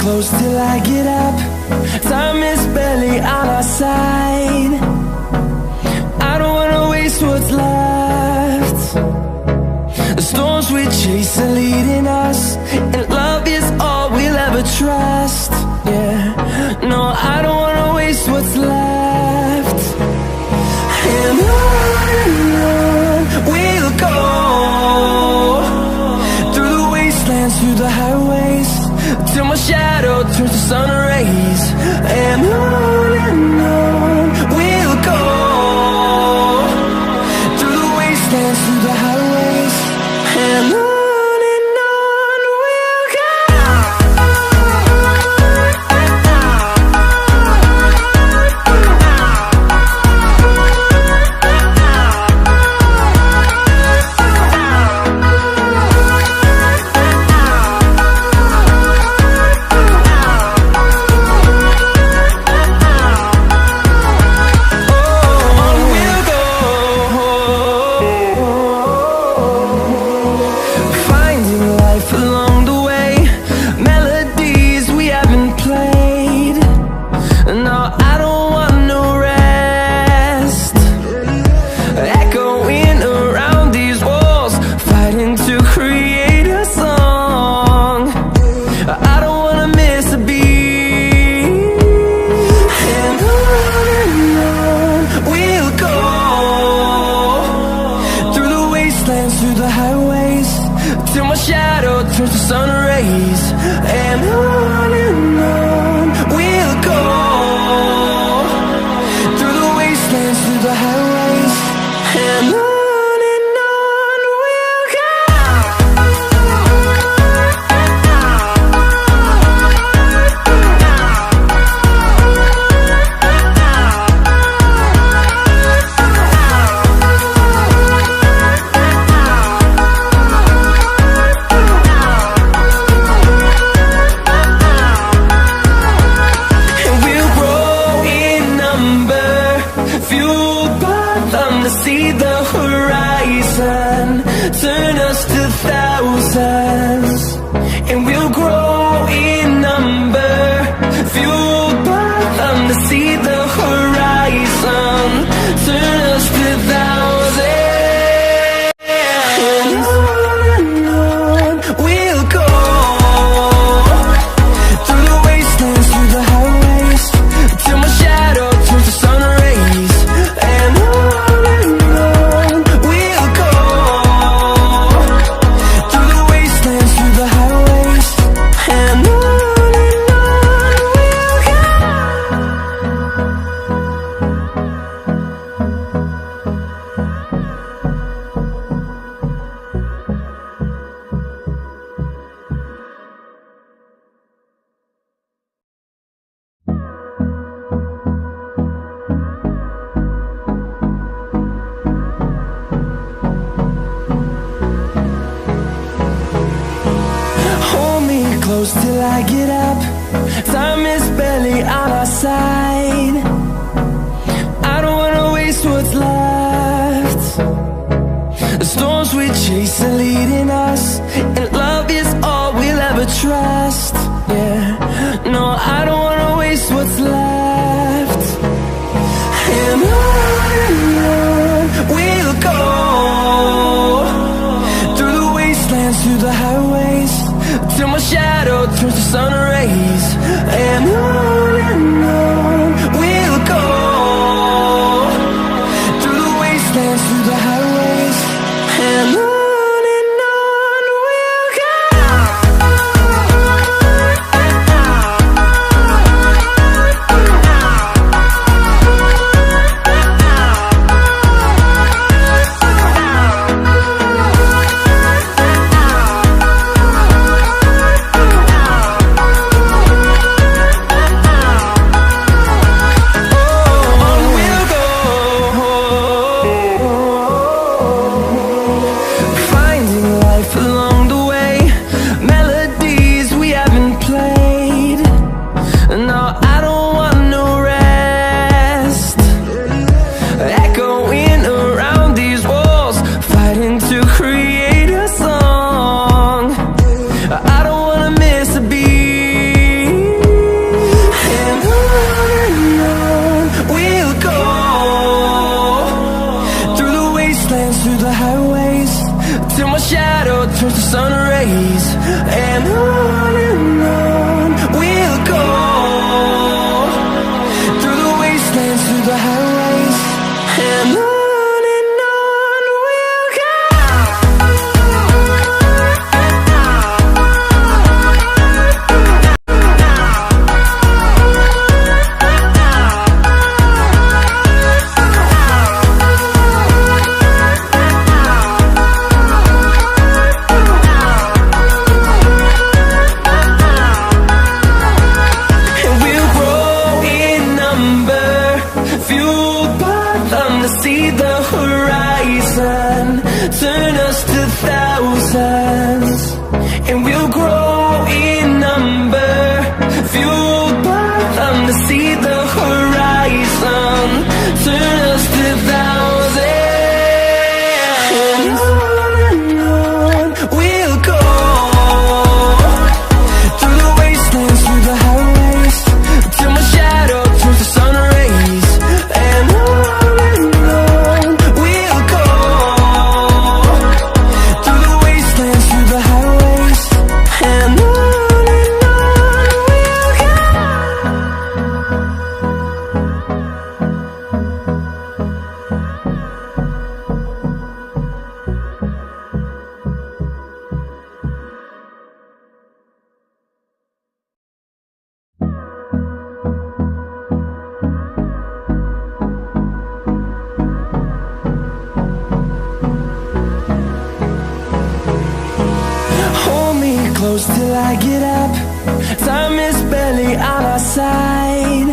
close till I get up. Time is barely on our side. I don't wanna waste what's left. The storms we chase are leading us, and love is all we'll ever trust. Yeah, no, I don't wanna waste what's left. And on we'll go, through the wastelands, through the highways, till my shadow turns to sun rays. And on we'll go, through the wastelands, through the highways, and on we'll go. Till I get up, time is barely on our side. I don't wanna waste what's left. The storms we chase are leading us, and love is all we'll ever trust. Yeah, no, I don't wanna waste what's left. And on we'll go, through the wastelands, through the highways, till my shadow turns to sun rays. And on we'll go, through the wastelands, through the highways, and on we'll go. see the horizon, turn us to thousands, and we'll grow in number, fueled by them to see the horizon, turn us to thousands, and on we'll go, through the wastelands, through the highways, till my shadow turns to sun rays, and on we'll go, through the wastelands, through the highways, and on we'll go. Hold me close till I get up. Time is barely on our side.